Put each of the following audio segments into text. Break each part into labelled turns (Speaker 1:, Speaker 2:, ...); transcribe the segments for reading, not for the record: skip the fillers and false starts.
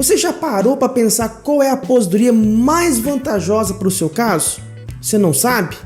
Speaker 1: Você já parou para pensar qual é a aposentadoria mais vantajosa para o seu caso? Você não sabe?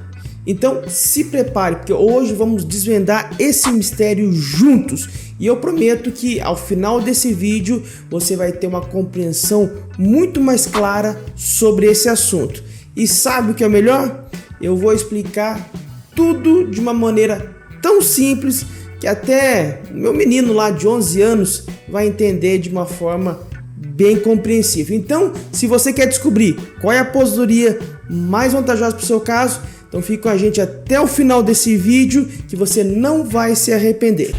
Speaker 1: Então se prepare, porque hoje vamos desvendar esse mistério juntos. E eu prometo que ao final desse vídeo você vai ter uma compreensão muito mais clara sobre esse assunto. E sabe o que é melhor? Eu vou explicar tudo de uma maneira tão simples que até o meu menino lá de 11 anos vai entender de uma forma bem compreensível. Então, se você quer descobrir qual é a aposentadoria mais vantajosa para o seu caso, então fique com a gente até o final desse vídeo que você não vai se arrepender.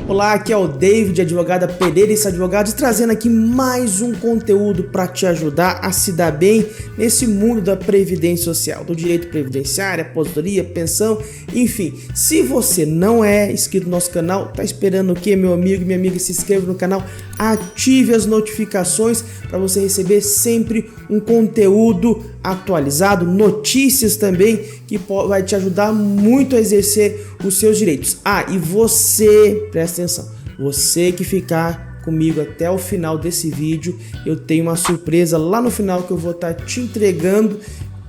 Speaker 1: Olá, aqui é o David, advogada Pereira e Advogados, trazendo aqui mais um conteúdo para te ajudar a se dar bem nesse mundo da previdência social, do direito previdenciário, aposentadoria, pensão, enfim. Se você não é inscrito no nosso canal, tá esperando o quê, meu amigo e minha amiga? Se inscreva no canal, ative as notificações para você receber sempre um conteúdo atualizado, notícias também que vai te ajudar muito a exercer os seus direitos. E você, presta atenção, você que ficar comigo até o final desse vídeo, eu tenho uma surpresa lá no final que eu vou estar te entregando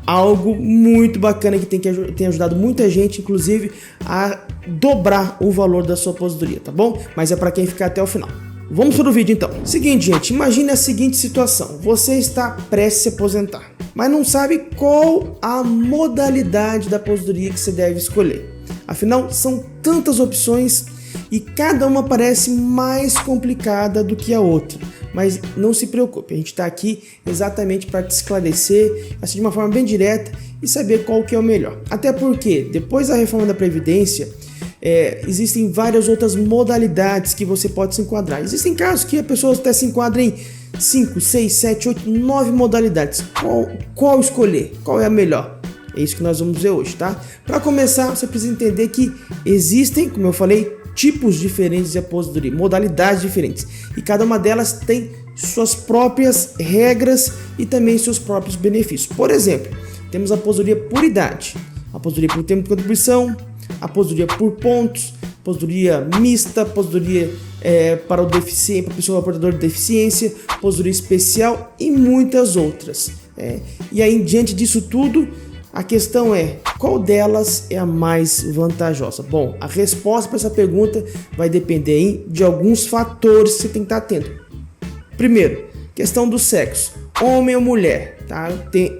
Speaker 1: algo muito bacana que tem ajudado muita gente, inclusive, a dobrar o valor da sua aposentadoria, tá bom? Mas é para quem ficar até o final. Vamos para o vídeo então. Seguinte, gente, imagine a seguinte situação: você está prestes a se aposentar, mas não sabe qual a modalidade da aposentadoria que você deve escolher. Afinal, são tantas opções e cada uma parece mais complicada do que a outra. Mas não se preocupe, a gente está aqui exatamente para te esclarecer, assim, de uma forma bem direta e saber qual que é o melhor. Até porque, depois da reforma da Previdência, existem várias outras modalidades que você pode se enquadrar. Existem casos que a pessoa até se enquadra em 5, 6, 7, 8, 9 modalidades. Qual escolher? Qual é a melhor? É isso que nós vamos ver hoje, tá? Para começar, você precisa entender que existem, como eu falei, tipos diferentes de aposentadoria, modalidades diferentes. E cada uma delas tem suas próprias regras e também seus próprios benefícios. Por exemplo, temos a aposentadoria por idade, a aposentadoria por tempo de contribuição, a aposentadoria por pontos, aposentadoria mista, aposentadoria para o deficiente, para a pessoa portadora de deficiência, aposentadoria especial e muitas outras. E aí, diante disso tudo, a questão é, qual delas é a mais vantajosa? Bom, a resposta para essa pergunta vai depender de alguns fatores que você tem que estar atento. Primeiro, questão do sexo, homem ou mulher, tá?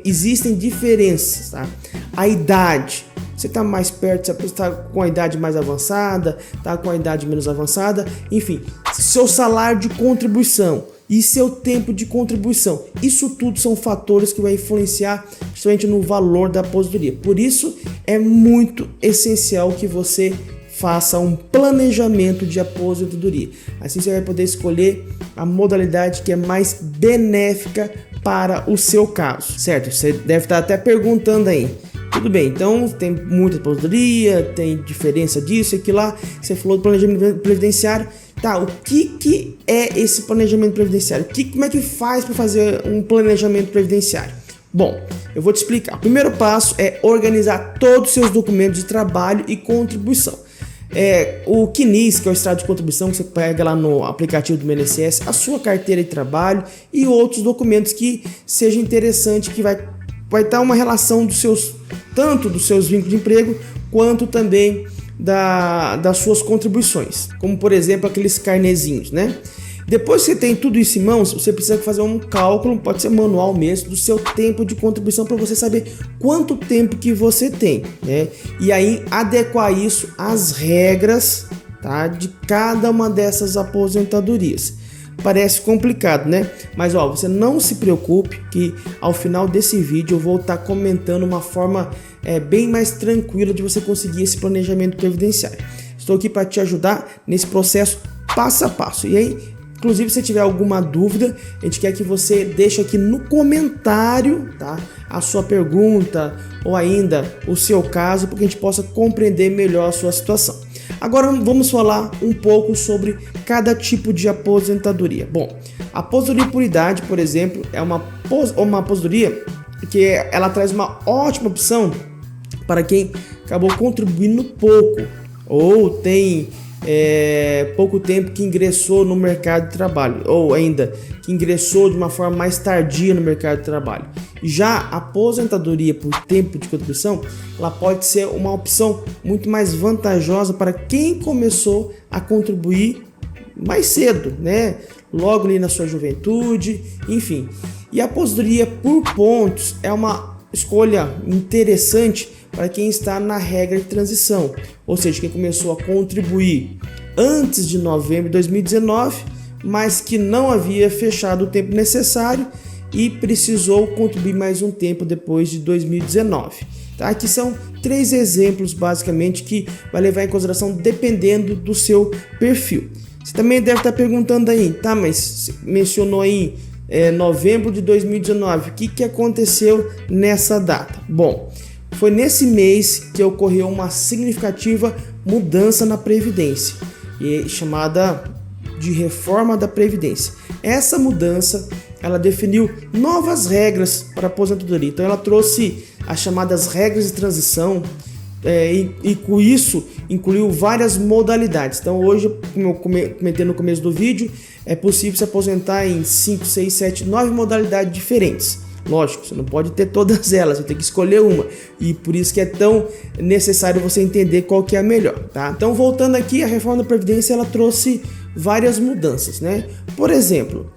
Speaker 1: Existem diferenças, tá? A idade, você está mais perto, você está com a idade mais avançada, está com a idade menos avançada, enfim, seu salário de contribuição e seu tempo de contribuição. Isso tudo são fatores que vão influenciar principalmente no valor da aposentadoria. Por isso, é muito essencial que você faça um planejamento de aposentadoria. Assim você vai poder escolher a modalidade que é mais benéfica para o seu caso, certo? Você deve estar até perguntando aí. Tudo bem, então tem muita aposentadoria, tem diferença disso e aquilo lá. Você falou do planejamento previdenciário. Tá, o que é esse planejamento previdenciário? Como é que faz para fazer um planejamento previdenciário? Bom, eu vou te explicar. O primeiro passo é organizar todos os seus documentos de trabalho e contribuição. O CNIS, que é o extrato de contribuição que você pega lá no aplicativo do INSS, a sua carteira de trabalho e outros documentos que seja interessante, que vai estar uma relação tanto dos seus vínculos de emprego quanto também das suas contribuições, como por exemplo aqueles carnezinhos, né? Depois que você tem tudo isso em mãos, você precisa fazer um cálculo, pode ser manual mesmo, do seu tempo de contribuição para você saber quanto tempo que você tem, né? E aí adequar isso às regras, tá, de cada uma dessas aposentadorias. Parece complicado, né? Mas você não se preocupe que ao final desse vídeo eu vou estar comentando uma forma bem mais tranquila de você conseguir esse planejamento previdenciário. Estou aqui para te ajudar nesse processo passo a passo. E aí, inclusive, se tiver alguma dúvida, a gente quer que você deixe aqui no comentário, tá, a sua pergunta ou ainda o seu caso, para que a gente possa compreender melhor a sua situação. Agora vamos falar um pouco sobre cada tipo de aposentadoria. Bom, a aposentadoria por idade, por exemplo, é uma aposentadoria que ela traz uma ótima opção para quem acabou contribuindo pouco ou tem pouco tempo que ingressou no mercado de trabalho, ou ainda que ingressou de uma forma mais tardia no mercado de trabalho. Já a aposentadoria por tempo de contribuição, ela pode ser uma opção muito mais vantajosa para quem começou a contribuir mais cedo, né? Logo ali na sua juventude, enfim. E a aposentadoria por pontos é uma escolha interessante para quem está na regra de transição, ou seja, quem começou a contribuir antes de novembro de 2019, mas que não havia fechado o tempo necessário e precisou contribuir mais um tempo depois de 2019. Tá? Aqui são 3 exemplos basicamente que vai levar em consideração dependendo do seu perfil. Você também deve estar perguntando aí, tá? Mas mencionou aí novembro de 2019, o que aconteceu nessa data? Bom, foi nesse mês que ocorreu uma significativa mudança na Previdência, chamada de reforma da Previdência. Essa mudança, ela definiu novas regras para a aposentadoria. Então ela trouxe as chamadas regras de transição e com isso incluiu várias modalidades. Então hoje, como eu comentei no começo do vídeo, é possível se aposentar em 5, 6, 7, 9 modalidades diferentes. Lógico, você não pode ter todas elas, você tem que escolher uma, e por isso que é tão necessário você entender qual que é a melhor, tá? Então, voltando aqui, a reforma da Previdência, ela trouxe várias mudanças, né? Por exemplo,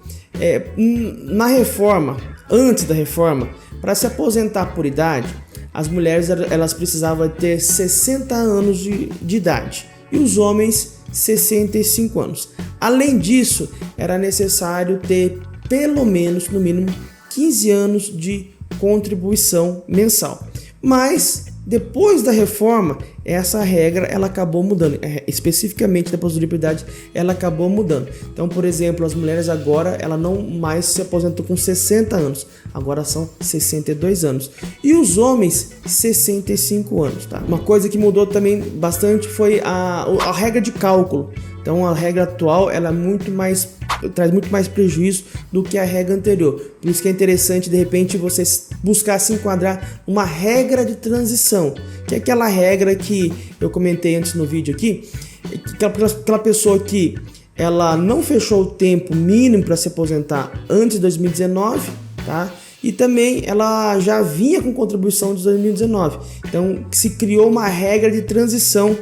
Speaker 1: na reforma, antes da reforma, para se aposentar por idade, as mulheres elas precisavam ter 60 anos de idade e os homens 65 anos. Além disso, era necessário ter pelo menos, no mínimo, 15 anos de contribuição mensal. Mas depois da reforma, essa regra ela acabou mudando, especificamente da aposentadoria por idade, ela acabou mudando. Então, por exemplo, as mulheres agora ela não mais se aposentam com 60 anos, agora são 62 anos. E os homens 65 anos, tá? Uma coisa que mudou também bastante foi a regra de cálculo. Então, a regra atual ela traz muito mais prejuízo do que a regra anterior. Por isso que é interessante, de repente, você buscar se enquadrar uma regra de transição, que é aquela regra que eu comentei antes no vídeo aqui, aquela pessoa que ela não fechou o tempo mínimo para se aposentar antes de 2019, tá? E também ela já vinha com contribuição de 2019. Então, se criou uma regra de transição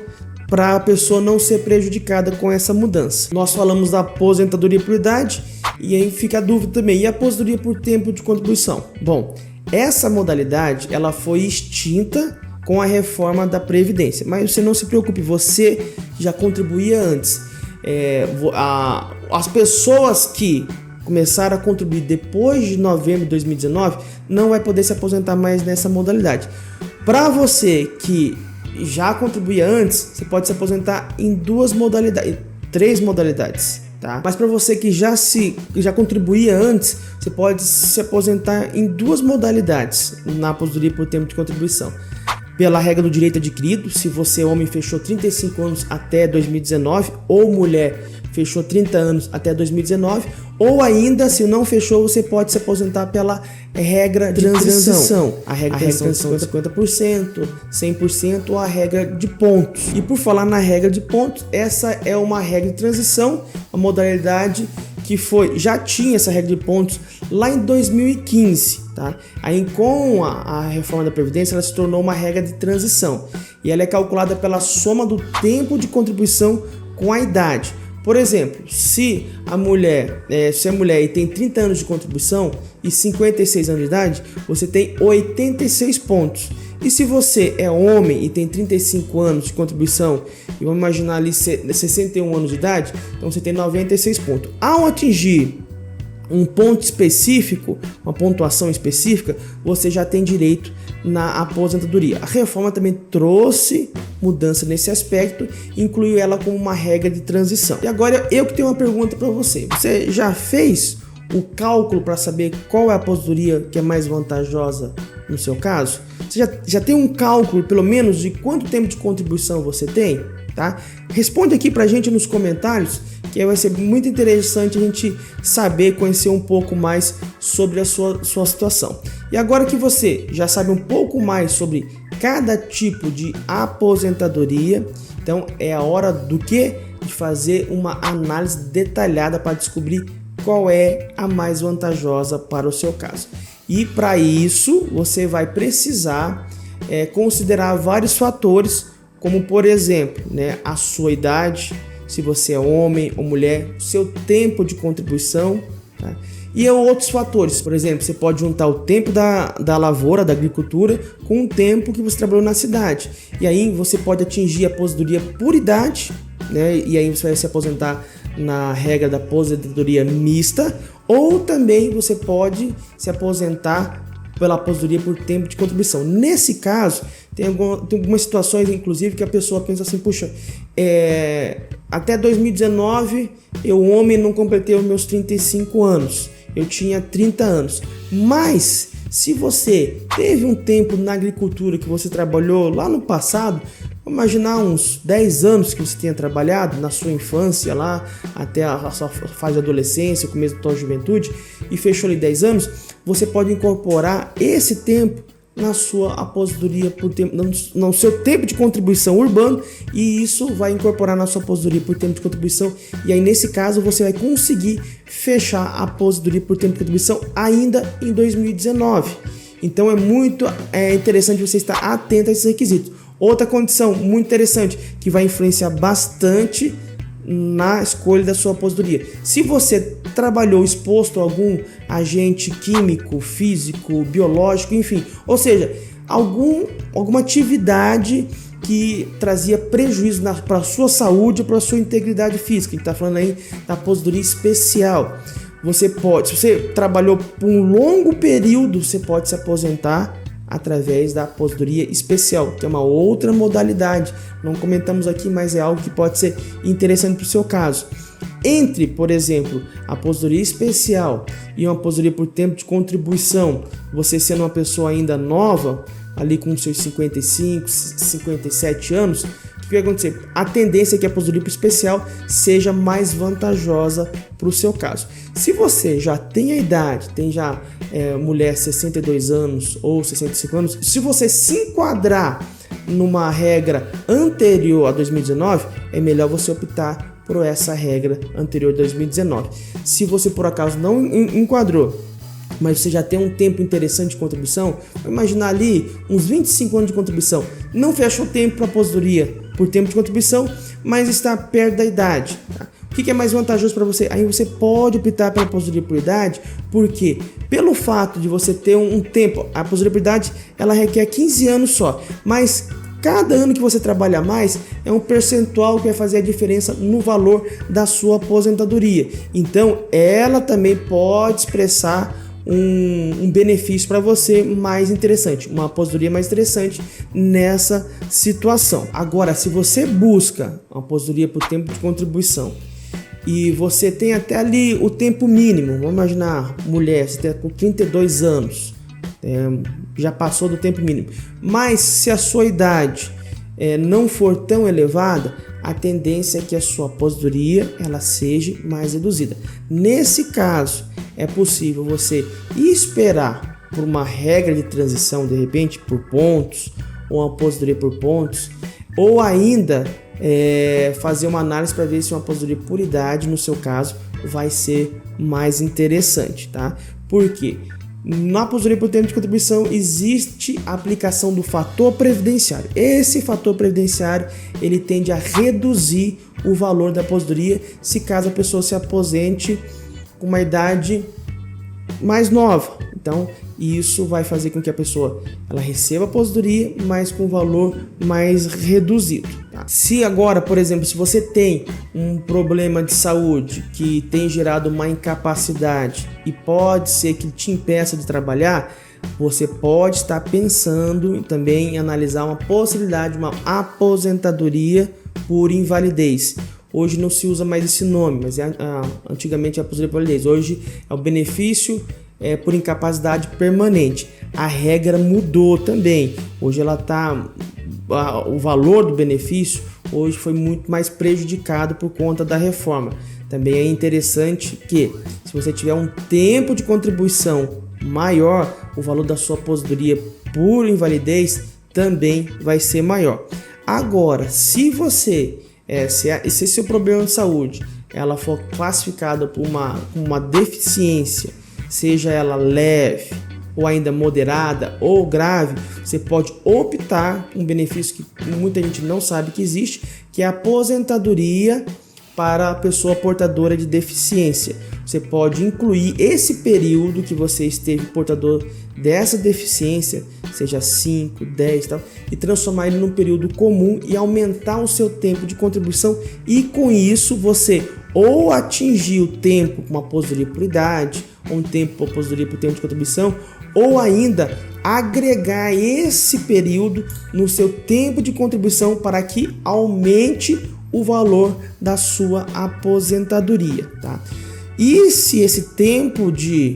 Speaker 1: para a pessoa não ser prejudicada com essa mudança. Nós falamos da aposentadoria por idade e aí fica a dúvida também, e a aposentadoria por tempo de contribuição? Bom, essa modalidade ela foi extinta com a reforma da Previdência, mas você não se preocupe, você já contribuía antes. As pessoas que começaram a contribuir depois de novembro de 2019 não vai poder se aposentar mais nessa modalidade. Para você que já contribuía antes, você pode se aposentar em 3 modalidades, tá? Mas para você que já contribuía antes, você pode se aposentar em 2 modalidades na aposentadoria por tempo de contribuição. Pela regra do direito adquirido, se você homem fechou 35 anos até 2019 ou mulher fechou 30 anos até 2019, ou ainda, se não fechou, você pode se aposentar pela regra de transição. A regra de transição é 50%, 100% ou a regra de pontos. E por falar na regra de pontos, essa é uma regra de transição, a modalidade que já tinha essa regra de pontos lá em 2015, tá? Aí com a reforma da Previdência, ela se tornou uma regra de transição e ela é calculada pela soma do tempo de contribuição com a idade. Por exemplo, se a mulher tem 30 anos de contribuição e 56 anos de idade, você tem 86 pontos. E se você é homem e tem 35 anos de contribuição, e vamos imaginar ali 61 anos de idade, então você tem 96 pontos. Ao atingir um ponto específico, uma pontuação específica, você já tem direito na aposentadoria. A reforma também trouxe mudança nesse aspecto, incluiu ela como uma regra de transição. E agora eu que tenho uma pergunta para você. Você já fez o cálculo para saber qual é a aposentadoria que é mais vantajosa no seu caso? Você já tem um cálculo, pelo menos, de quanto tempo de contribuição você tem? Tá? Responde aqui pra gente nos comentários, que vai ser muito interessante a gente saber, conhecer um pouco mais sobre a sua situação. E agora que você já sabe um pouco mais sobre cada tipo de aposentadoria, então é a hora do quê? de fazer uma análise detalhada para descobrir qual é a mais vantajosa para o seu caso. E para isso você vai precisar considerar vários fatores, como por exemplo, a sua idade, se você é homem ou mulher, seu tempo de contribuição, tá? E outros fatores, por exemplo, você pode juntar o tempo da lavoura, da agricultura, com o tempo que você trabalhou na cidade. E aí você pode atingir a aposentadoria por idade, e aí você vai se aposentar na regra da aposentadoria mista, ou também você pode se aposentar pela aposentadoria por tempo de contribuição. Nesse caso, tem algumas situações, inclusive, que a pessoa pensa assim, puxa, até 2019, eu, homem, não completei os meus 35 anos. Eu tinha 30 anos. Mas, se você teve um tempo na agricultura que você trabalhou lá no passado, vamos imaginar uns 10 anos que você tenha trabalhado na sua infância lá, até a sua fase de adolescência, começo da sua juventude, e fechou ali 10 anos, você pode incorporar esse tempo na sua aposentadoria por tempo, no seu tempo de contribuição urbano, e isso vai incorporar na sua aposentadoria por tempo de contribuição, e aí nesse caso você vai conseguir fechar a aposentadoria por tempo de contribuição ainda em 2019. Então é muito interessante você estar atento a esses requisitos. Outra condição muito interessante que vai influenciar bastante na escolha da sua aposentadoria: se você trabalhou exposto a algum agente químico, físico, biológico, enfim, ou seja, alguma atividade que trazia prejuízo para a sua saúde ou para a sua integridade física. A gente está falando aí da aposentadoria especial. Você pode, se você trabalhou por um longo período, você pode se aposentar através da aposentadoria especial, que é uma outra modalidade. Não comentamos aqui, mas é algo que pode ser interessante para o seu caso. Entre, por exemplo, a aposentadoria especial e uma aposentadoria por tempo de contribuição, você sendo uma pessoa ainda nova, ali com seus 55, 57 anos, o que vai acontecer? A tendência é que a aposentadoria especial seja mais vantajosa para o seu caso. Se você já tem a idade, tem já mulher 62 anos ou 65 anos, se você se enquadrar numa regra anterior a 2019, é melhor você optar por essa regra anterior a 2019. Se você por acaso não enquadrou, mas você já tem um tempo interessante de contribuição, imaginar ali uns 25 anos de contribuição, não fecha o tempo para a aposentadoria por tempo de contribuição, mas está perto da idade, tá? O que é mais vantajoso para você? Aí você pode optar pela aposentadoria por idade, porque pelo fato de você ter um tempo, a aposentadoria por idade ela requer 15 anos só, mas cada ano que você trabalha mais é um percentual que vai fazer a diferença no valor da sua aposentadoria. Então ela também pode expressar um benefício para você mais interessante, uma aposentadoria mais interessante nessa situação. Agora, se você busca uma aposentadoria por tempo de contribuição e você tem até ali o tempo mínimo, vamos imaginar, mulher, você tem com 32 anos, já passou do tempo mínimo, mas se a sua idade não for tão elevada, a tendência é que a sua aposentadoria ela seja mais reduzida. Nesse caso, é possível você esperar por uma regra de transição, de repente por pontos, ou uma aposentadoria por pontos, ou ainda fazer uma análise para ver se uma aposentadoria por idade, no seu caso, vai ser mais interessante, tá? Por quê? Na aposentadoria por tempo de contribuição existe a aplicação do fator previdenciário. Esse fator previdenciário ele tende a reduzir o valor da aposentadoria se caso a pessoa se aposente com uma idade mais nova. Então isso vai fazer com que a pessoa ela receba a aposentadoria, mas com valor mais reduzido, tá? Se agora, por exemplo, se você tem um problema de saúde que tem gerado uma incapacidade e pode ser que te impeça de trabalhar, você pode estar pensando também em analisar uma possibilidade de uma aposentadoria por invalidez. Hoje não se usa mais esse nome, mas antigamente a aposentadoria por invalidez. Hoje é o benefício por incapacidade permanente. A regra mudou também. Hoje o valor do benefício hoje foi muito mais prejudicado por conta da reforma. Também é interessante que, se você tiver um tempo de contribuição maior, o valor da sua aposentadoria por invalidez também vai ser maior. Agora, se você Se seu problema de saúde ela for classificada por uma deficiência, seja ela leve ou ainda moderada ou grave, você pode optar por um benefício que muita gente não sabe que existe, que é a aposentadoria para a pessoa portadora de deficiência. Você pode incluir esse período que você esteve portador dessa deficiência, seja 5, 10 e tal, e transformar ele num período comum e aumentar o seu tempo de contribuição, e com isso você ou atingir o tempo com uma aposentadoria por idade, ou um tempo com aposentadoria por tempo de contribuição, ou ainda agregar esse período no seu tempo de contribuição para que aumente o valor da sua aposentadoria, tá? E se esse tempo de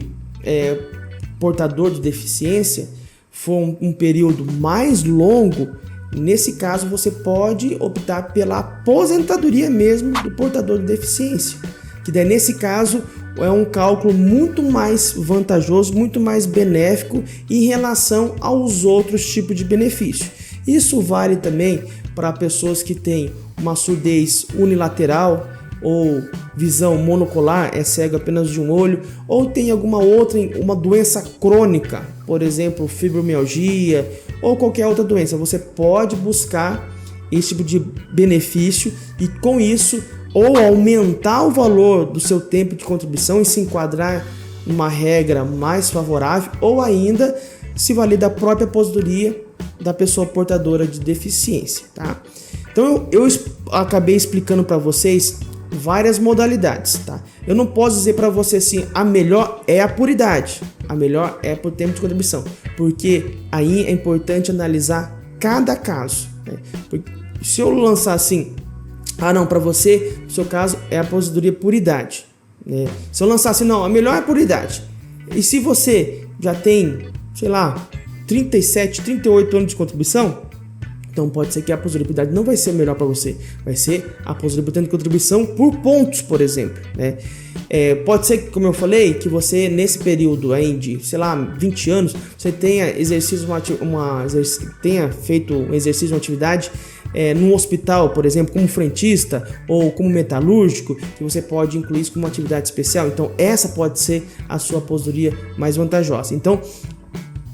Speaker 1: portador de deficiência for um período mais longo, nesse caso você pode optar pela aposentadoria mesmo do portador de deficiência, que daí nesse caso é um cálculo muito mais vantajoso, muito mais benéfico em relação aos outros tipos de benefício. Isso vale também para pessoas que têm uma surdez unilateral ou visão monocular, é cego apenas de um olho, ou tem alguma outra, uma doença crônica, por exemplo, fibromialgia ou qualquer outra doença. Você pode buscar esse tipo de benefício e com isso ou aumentar o valor do seu tempo de contribuição e se enquadrar numa regra mais favorável, ou ainda se valer da própria aposentadoria da pessoa portadora de deficiência, tá? Então eu acabei explicando para vocês várias modalidades, tá? Eu não posso dizer para você assim, a melhor é a por idade, a melhor é por tempo de contribuição, porque aí é importante analisar cada caso, né? Porque se eu lançar assim, não, para você, no seu caso, é a aposentadoria por idade, né? Se eu lançar assim, não, a melhor é por idade. E se você já tem, sei lá, 37, 38 anos de contribuição, então pode ser que a aposentadoria por idade não vai ser melhor para você. Vai ser a aposentadoria por tempo de contribuição por pontos, por exemplo, né? Pode ser que, como eu falei, que você nesse período aí de, sei lá, 20 anos, você tenha tenha feito um exercício, uma atividade num hospital, por exemplo, como frentista ou como metalúrgico, que você pode incluir isso como uma atividade especial. Então essa pode ser a sua aposentadoria mais vantajosa. Então,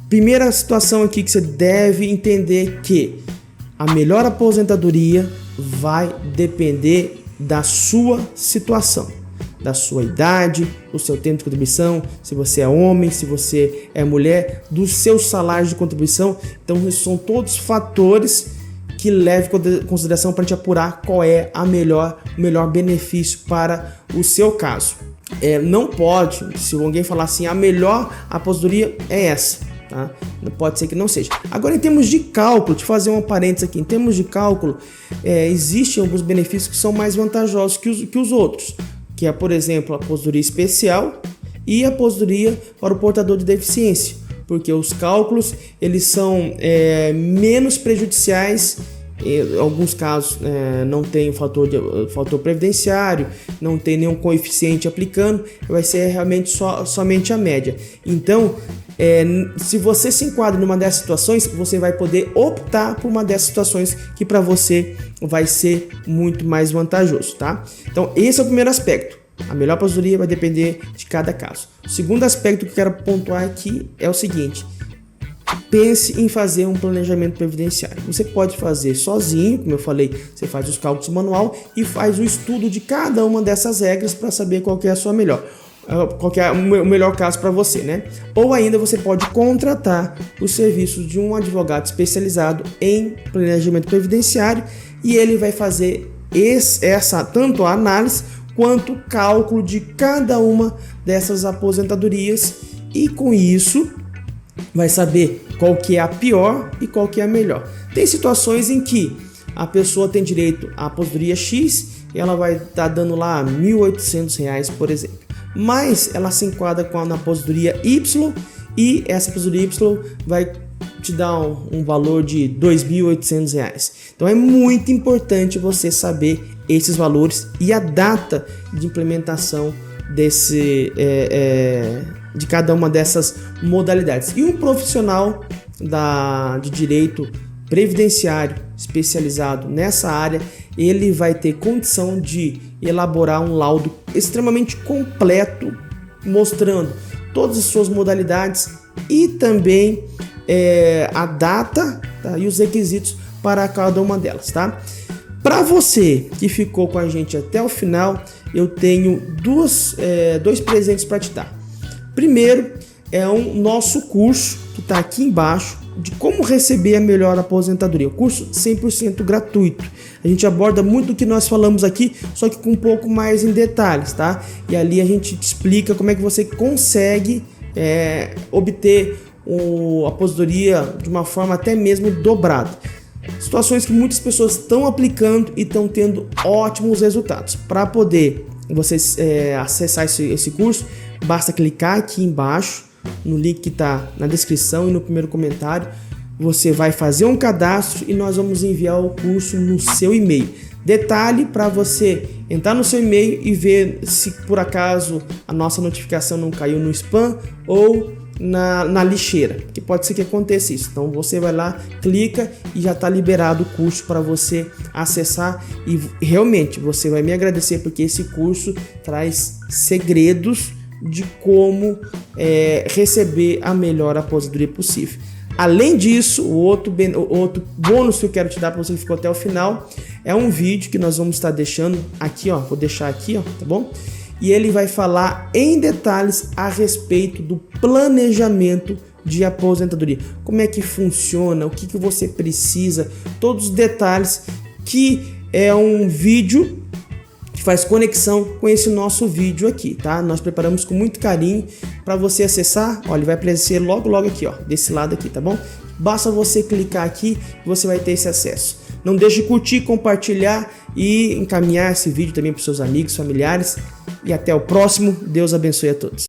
Speaker 1: primeira situação aqui que você deve entender que a melhor aposentadoria vai depender da sua situação, da sua idade, do seu tempo de contribuição, se você é homem, se você é mulher, do seu salário de contribuição. Então, esses são todos fatores que levam em consideração para a gente apurar qual é o melhor benefício para o seu caso. Não pode, se alguém falar assim, a melhor aposentadoria é essa, tá? Pode ser que não seja. Agora, em termos de cálculo, deixa eu fazer um parênteses aqui. Em termos de cálculo, existem alguns benefícios que são mais vantajosos que os outros, que é, por exemplo, a aposentadoria especial e a aposentadoria para o portador de deficiência, porque os cálculos eles são menos prejudiciais. Em alguns casos não tem o fator previdenciário, não tem nenhum coeficiente aplicando, vai ser realmente somente a média. Então, se você se enquadra numa dessas situações, você vai poder optar por uma dessas situações que para você vai ser muito mais vantajoso, tá? Então, esse é o primeiro aspecto. A melhor aposentadoria vai depender de cada caso. O segundo aspecto que eu quero pontuar aqui é o seguinte: pense em fazer um planejamento previdenciário. Você pode fazer sozinho, como eu falei, você faz os cálculos manual e faz o estudo de cada uma dessas regras para saber qual que é a sua melhor. Qual que é o melhor caso para você, né? Ou ainda você pode contratar os serviços de um advogado especializado em planejamento previdenciário e ele vai fazer tanto a análise quanto o cálculo de cada uma dessas aposentadorias, e com isso vai saber qual que é a pior e qual que é a melhor. Tem situações em que a pessoa tem direito à aposentadoria X e ela vai estar dando lá R$ 1.800, por exemplo. Mas ela se enquadra na aposentadoria Y e essa aposentadoria Y vai te dar um valor de R$ 2.800. Então é muito importante você saber esses valores e a data de implementação de cada uma dessas modalidades. E um profissional de direito previdenciário especializado nessa área, ele vai ter condição de elaborar um laudo extremamente completo, mostrando todas as suas modalidades e também a data, tá, e os requisitos para cada uma delas, tá? Para você que ficou com a gente até o final, eu tenho dois presentes para te dar. Primeiro é um nosso curso que está aqui embaixo de como receber a melhor aposentadoria. O curso 100% gratuito. A gente aborda muito do que nós falamos aqui, só que com um pouco mais em detalhes, tá? E ali a gente te explica como é que você consegue obter a aposentadoria de uma forma até mesmo dobrada. Situações que muitas pessoas estão aplicando e estão tendo ótimos resultados. Para poder você acessar esse curso, basta clicar aqui embaixo no link que está na descrição e no primeiro comentário. Você vai fazer um cadastro e nós vamos enviar o curso no seu e-mail. Detalhe para você entrar no seu e-mail e ver se por acaso a nossa notificação não caiu no spam ou na lixeira, que pode ser que aconteça isso. Então você vai lá, clica e já está liberado o curso para você acessar, e realmente você vai me agradecer, porque esse curso traz segredos de como receber a melhor aposentadoria possível. Além disso, o outro bônus que eu quero te dar para você que ficou até o final é um vídeo que nós vamos estar deixando aqui, ó, vou deixar aqui, ó, tá bom? E ele vai falar em detalhes a respeito do planejamento de aposentadoria. Como é que funciona, o que você precisa, todos os detalhes, que é um vídeo que faz conexão com esse nosso vídeo aqui, tá? Nós preparamos com muito carinho para você acessar. Olha, ele vai aparecer logo aqui, ó, desse lado aqui, tá bom? Basta você clicar aqui e você vai ter esse acesso. Não deixe de curtir, compartilhar e encaminhar esse vídeo também para os seus amigos, familiares. E até o próximo. Deus abençoe a todos.